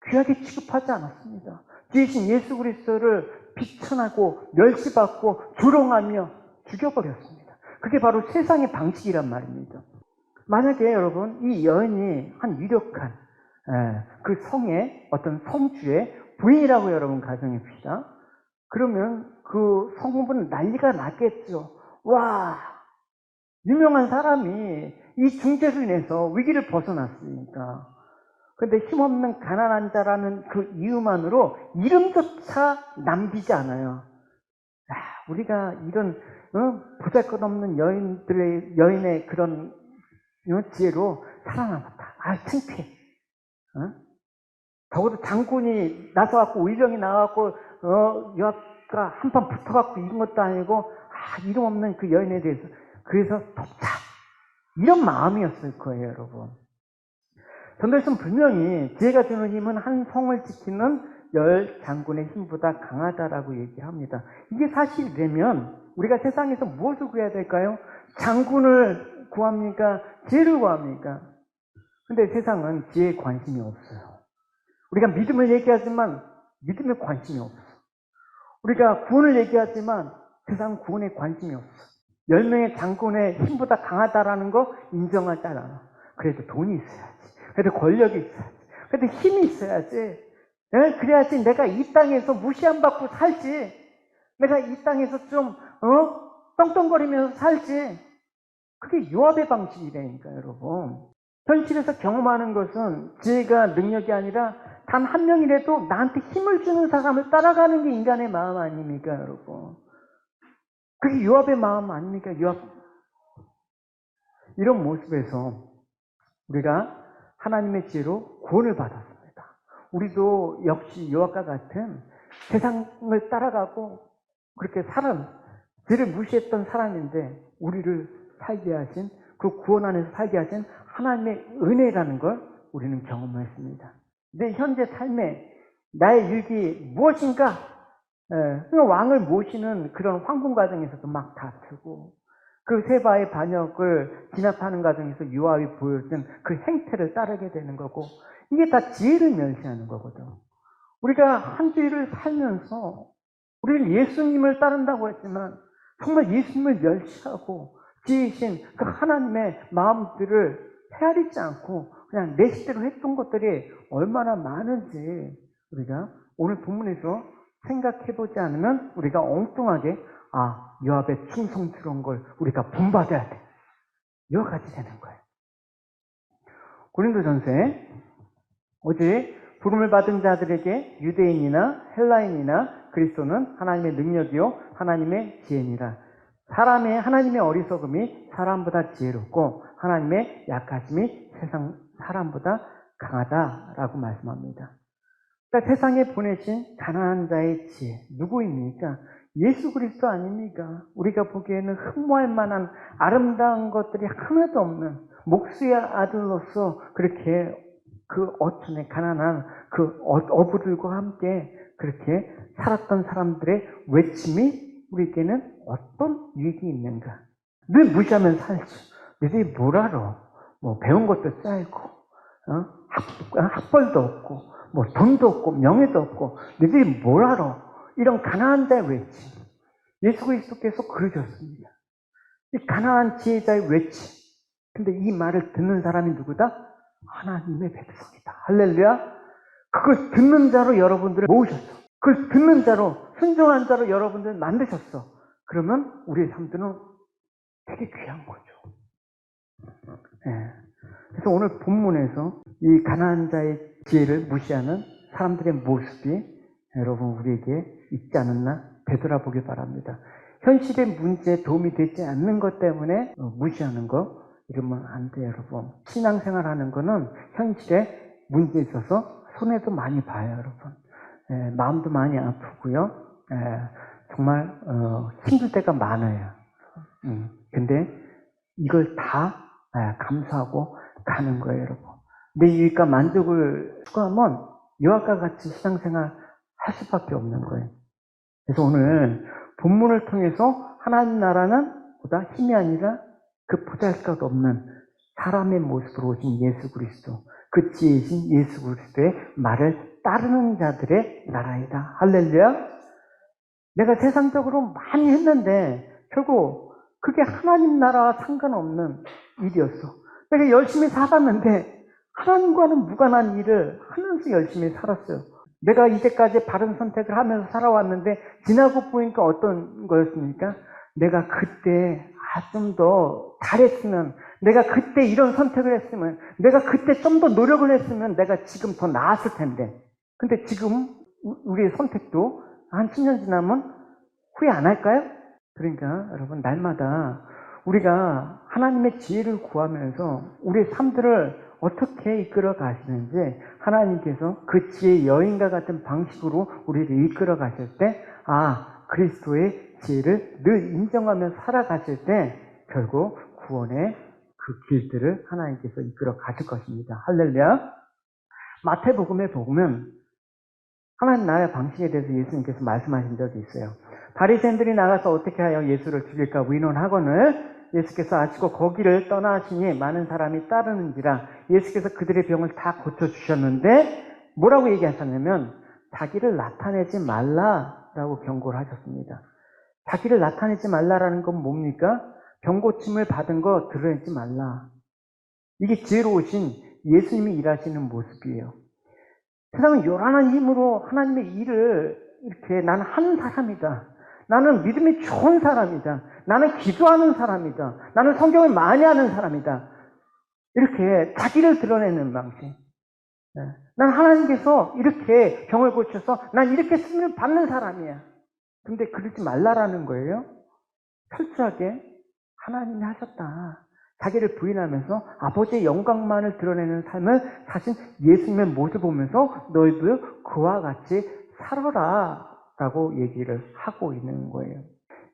귀하게 취급하지 않았습니다. 지으신 예수 그리스도를 비천하고 멸시받고 조롱하며 죽여버렸습니다. 그게 바로 세상의 방식이란 말입니다. 만약에 여러분 이 여인이 한 유력한 그 성의 어떤 성주의 부인이라고 여러분 가정해 봅시다. 그러면 그 성부는 난리가 났겠죠. 와, 유명한 사람이 이 중죄로 인해서 위기를 벗어났으니까. 근데 힘없는 가난한 자라는 그 이유만으로 이름조차 남기지 않아요. 우리가 이런 보잘것없는 여인의 그런 지혜로 살아남았다. 창피해. 적어도 장군이 나서갖고 의령이 나와갖고 요압과 한판 붙어갖고 이긴 것도 아니고 이름 없는 그 여인에 대해서 그래서 덮자. 이런 마음이었을 거예요, 여러분. 전도서는 분명히 지혜가 주는 힘은 한 성을 지키는 10장군의 힘보다 강하다라고 얘기합니다. 이게 사실이라면 우리가 세상에서 무엇을 구해야 될까요? 장군을 구합니까? 지혜를 구합니까? 근데 세상은 지혜에 관심이 없어요. 우리가 믿음을 얘기하지만 믿음에 관심이 없어. 우리가 구원을 얘기하지만 세상은 구원에 관심이 없어. 10명의 장군의 힘보다 강하다라는 거 인정하지 않아. 그래도 돈이 있어야지. 그래도 권력이 있어야지. 그래도 힘이 있어야지. 그래야지 내가 이 땅에서 무시안 받고 살지. 내가 이 땅에서 좀 떵떵거리면서 살지. 그게 요압의 방식이라니까, 여러분. 현실에서 경험하는 것은 지혜가 능력이 아니라 단 한 명이라도 나한테 힘을 주는 사람을 따라가는 게 인간의 마음 아닙니까, 여러분? 그게 요압의 마음 아닙니까? 요압. 이런 모습에서 우리가 하나님의 지혜로 구원을 받았습니다. 우리도 역시 요압과 같은 세상을 따라가고 그렇게 지혜를 무시했던 사람인데 우리를 살게 하신 그 구원 안에서 살게 하신 하나님의 은혜라는 걸 우리는 경험했습니다. 내 현재 삶에 나의 유익이 무엇인가? 왕을 모시는 그런 황금 과정에서도 막 다투고 그 세바의 반역을 진압하는 과정에서 요압이 보여준 그 행태를 따르게 되는 거고 이게 다 지혜를 멸시하는 거거든. 우리가 한 주일을 살면서 우리는 예수님을 따른다고 했지만 정말 예수님을 멸시하고 지으신 그 하나님의 마음들을 헤아리지 않고 그냥 내 식대로 했던 것들이 얼마나 많은지 우리가 오늘 본문에서 생각해보지 않으면 우리가 엉뚱하게 요압의 충성스러운 걸 우리가 본받아야 돼. 이와 같이 되는 거예요. 고린도전서에 오직 부름을 받은 자들에게 유대인이나 헬라인이나 그리스도는 하나님의 능력이요 하나님의 지혜니라. 하나님의 어리석음이 사람보다 지혜롭고 하나님의 약하심이 세상 사람보다 강하다라고 말씀합니다. 그러니까 세상에 보내신 가난한 자의 지혜 누구입니까? 예수 그리스도 아닙니까? 우리가 보기에는 흠모할 만한 아름다운 것들이 하나도 없는 목수의 아들로서 그렇게 그 어촌에 가난한 그 어부들과 함께 그렇게 살았던 사람들의 외침이 우리에게는 어떤 유익이 있는가? 늘 무시하면 살지. 너희들이 뭘 알아? 뭐 배운 것도 쌓이고, 학벌도 없고, 뭐 돈도 없고, 명예도 없고, 너희들이 뭘 알아? 이런 가난한 자의 외침. 예수 그리스도께서 그러셨습니다. 이 가난한 지혜자의 외침. 근데 이 말을 듣는 사람이 누구다? 하나님의 백성이다. 할렐루야. 그걸 듣는 자로 여러분들을 모으셨어. 그걸 듣는 자로, 순종한 자로 여러분들을 만드셨어. 그러면 우리의 삶들은 되게 귀한 거죠. 예. 그래서 오늘 본문에서 이 가난한 자의 지혜를 무시하는 사람들의 모습이 여러분 우리에게 있지 않았나 되돌아보기 바랍니다. 현실의 문제에 도움이 되지 않는 것 때문에 무시하는 거 이러면 안 돼요, 여러분. 신앙생활 하는 거는 현실에 문제에 있어서 손해도 많이 봐요, 여러분. 마음도 많이 아프고요. 정말 힘들 때가 많아요. 근데 이걸 다 감수하고 가는 거예요, 여러분. 내 유익과 만족을 추구하면 이와 같이 신앙생활 할 수밖에 없는 거예요. 그래서 오늘 본문을 통해서 하나님 나라는 보다 힘이 아니라 그 보잘것 없는 사람의 모습으로 오신 예수 그리스도, 그 지혜이신 예수 그리스도의 말을 따르는 자들의 나라이다. 할렐루야. 내가 세상적으로 많이 했는데 결국 그게 하나님 나라와 상관없는 일이었어. 내가 열심히 살았는데 하나님과는 무관한 일을 하면서 열심히 살았어요. 내가 이제까지 바른 선택을 하면서 살아왔는데 지나고 보니까 어떤 거였습니까? 내가 그때 좀 더 잘했으면, 내가 그때 이런 선택을 했으면, 내가 그때 좀 더 노력을 했으면 내가 지금 더 나았을 텐데. 근데 지금 우리의 선택도 한 10년 지나면 후회 안 할까요? 그러니까 여러분 날마다 우리가 하나님의 지혜를 구하면서 우리의 삶들을 어떻게 이끌어 가시는지 하나님께서 그 지혜의 여인과 같은 방식으로 우리를 이끌어 가실 때 그리스도의 지혜를 늘 인정하며 살아가실 때 결국 구원의 그 길들을 하나님께서 이끌어 가실 것입니다. 할렐루야. 마태복음에 보면 하나님 나라의 방식에 대해서 예수님께서 말씀하신 적이 있어요. 바리새인들이 나가서 어떻게 하여 예수를 죽일까 의논하거늘 예수께서 아시고 거기를 떠나시니 많은 사람이 따르는지라 예수께서 그들의 병을 다 고쳐주셨는데 뭐라고 얘기하셨냐면 자기를 나타내지 말라라고 경고를 하셨습니다. 자기를 나타내지 말라라는 건 뭡니까? 병 고침을 받은 거 드러내지 말라. 이게 지혜로우신 예수님이 일하시는 모습이에요. 세상은 요란한 힘으로 하나님의 일을 이렇게 나는 하는 사람이다. 나는 믿음이 좋은 사람이다. 나는 기도하는 사람이다. 나는 성경을 많이 하는 사람이다. 이렇게 자기를 드러내는 방식. 난 하나님께서 이렇게 병을 고쳐서 난 이렇게 쓰임을 받는 사람이야. 근데 그러지 말라라는 거예요. 철저하게 하나님이 하셨다. 자기를 부인하면서 아버지의 영광만을 드러내는 삶을 사신 예수님의 모습을 보면서 너희도 그와 같이 살아라 라고 얘기를 하고 있는 거예요.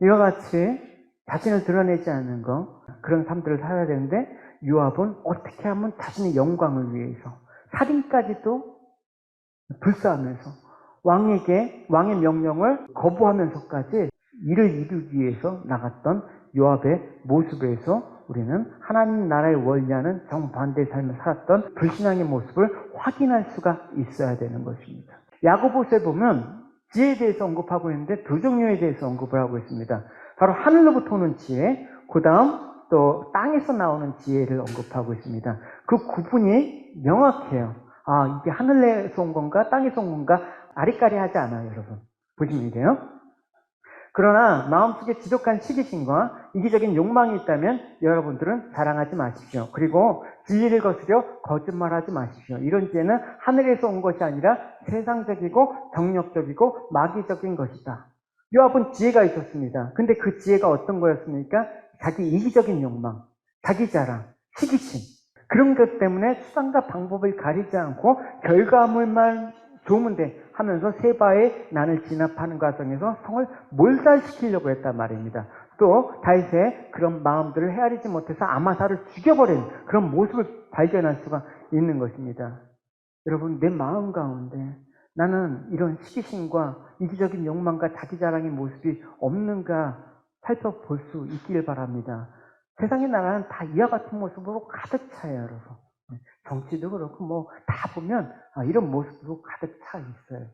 이와 같이 자신을 드러내지 않는 거, 그런 삶들을 살아야 되는데 요압은 어떻게 하면 자신의 영광을 위해서 살인까지도 불사하면서 왕의 명령을 거부하면서까지 이를 이루기 위해서 나갔던 요압의 모습에서 우리는 하나님 나라의 원리와는 정반대의 삶을 살았던 불신앙의 모습을 확인할 수가 있어야 되는 것입니다. 야고보서에 보면 지혜에 대해서 언급하고 있는데 두 종류에 대해서 언급을 하고 있습니다. 바로 하늘로부터 오는 지혜, 그 다음 또 땅에서 나오는 지혜를 언급하고 있습니다. 그 구분이 명확해요. 이게 하늘에서 온 건가 땅에서 온 건가 아리까리하지 않아요, 여러분. 보시면 이래요. 그러나 마음속에 지독한 시기심과 이기적인 욕망이 있다면 여러분들은 자랑하지 마십시오. 그리고 진리를 거스려 거짓말하지 마십시오. 이런 지혜는 하늘에서 온 것이 아니라 세상적이고 정력적이고 마귀적인 것이다. 요압은 지혜가 있었습니다. 근데 그 지혜가 어떤 거였습니까? 자기 이기적인 욕망, 자기 자랑, 시기심. 그런 것 때문에 수단과 방법을 가리지 않고 결과물만 좋으면 돼 하면서 세바의 난을 진압하는 과정에서 성을 몰살시키려고 했단 말입니다. 또 다윗의 그런 마음들을 헤아리지 못해서 아마사를 죽여버린 그런 모습을 발견할 수가 있는 것입니다. 여러분, 내 마음 가운데 나는 이런 시기심과 이기적인 욕망과 자기 자랑의 모습이 없는가 살펴볼 수 있길 바랍니다. 세상의 나라는 다 이와 같은 모습으로 가득 차요, 여러분. 정치도 그렇고 뭐 다 보면 이런 모습으로 가득 차 있어요.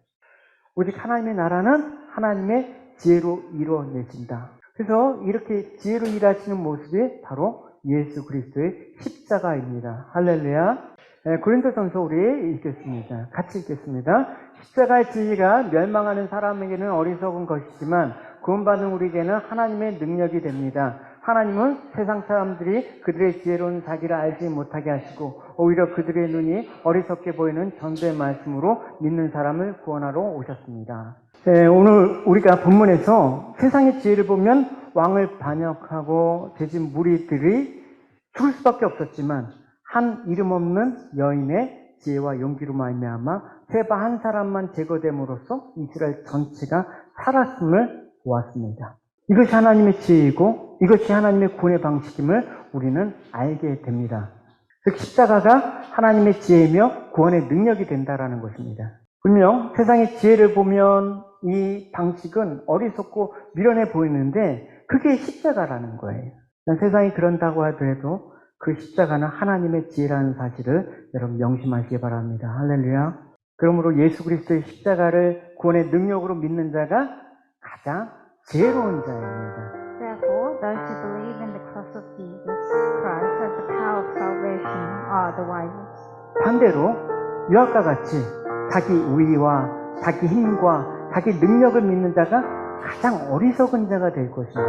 오직 하나님의 나라는 하나님의 지혜로 이루어내진다. 그래서 이렇게 지혜로 일하시는 모습이 바로 예수 그리스도의 십자가입니다. 할렐루야. 고린도전서 우리 읽겠습니다. 같이 읽겠습니다. 십자가의 진리가 멸망하는 사람에게는 어리석은 것이지만 구원받은 우리에게는 하나님의 능력이 됩니다. 하나님은 세상 사람들이 그들의 지혜로운 자기를 알지 못하게 하시고 오히려 그들의 눈이 어리석게 보이는 전도의 말씀으로 믿는 사람을 구원하러 오셨습니다. 오늘 우리가 본문에서 세상의 지혜를 보면 왕을 반역하고 대진 무리들이 죽을 수밖에 없었지만 한 이름 없는 여인의 지혜와 용기로 말미암아 세바 한 사람만 제거됨으로써 이스라엘 전체가 살았음을 보았습니다. 이것이 하나님의 지혜이고 이것이 하나님의 구원의 방식임을 우리는 알게 됩니다. 즉 십자가가 하나님의 지혜이며 구원의 능력이 된다라는 것입니다. 분명 세상의 지혜를 보면 이 방식은 어리석고 미련해 보이는데 그게 십자가라는 거예요. 세상이 그런다고 하더라도 그 십자가는 하나님의 지혜라는 사실을 여러분 명심하시기 바랍니다. 할렐루야. 그러므로 예수 그리스도의 십자가를 구원의 능력으로 믿는 자가 가장 지혜로운 자입니다. Therefore, those who believe in the cross of Jesus Christ as the power of salvation are the wisest. 반대로 이와과 같이 자기 우위와 자기 힘과 자기 능력을 믿는 자가 가장 어리석은 자가 될 것입니다.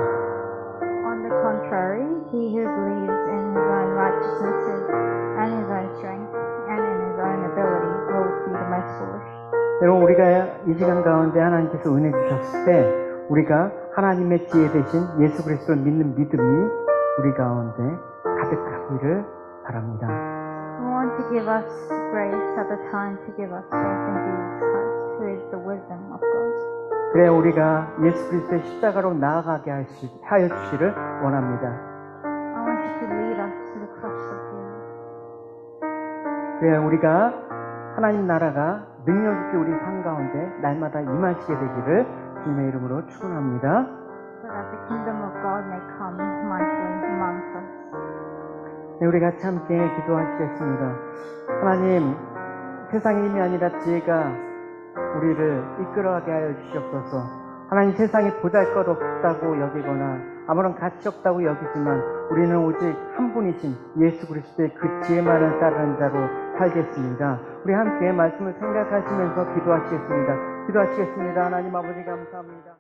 On the contrary, he who believes in his own righteousnesses and his own strength and in his own ability will be the most foolish. 여러분 우리가 이 시간 가운데 하나님께서 은혜 주셨을 때 우리가 하나님의 지혜 대신 예수 그리스도를 믿는 믿음이 우리 가운데 가득하기를 바랍니다. We want to give us grace at the time to give us faith in Jesus Christ, who is the wisdom of God. 그래 우리가 예수 그리스도의 십자가로 나아가게 하여 주시를 원합니다. I want you to lead us to the cross of Jesus. 그래 우리가 하나님 나라가 능력 있게 우리 삶 가운데 날마다 임하시게 되기를 주님의 이름으로 축원합니다. So that the kingdom of God may come mightily amongst us. 네, 우리 같이 함께 기도하시겠습니다. 하나님, 세상의 힘이 아니라 지혜가 우리를 이끌어가게 하여 주시옵소서. 하나님 세상에 보잘것없다고 여기거나 아무런 가치 없다고 여기지만 우리는 오직 한 분이신 예수 그리스도의 그 지혜만을 따르는 자로 살겠습니다. 우리 함께 말씀을 생각하시면서 기도하시겠습니다. 하나님 아버지 감사합니다.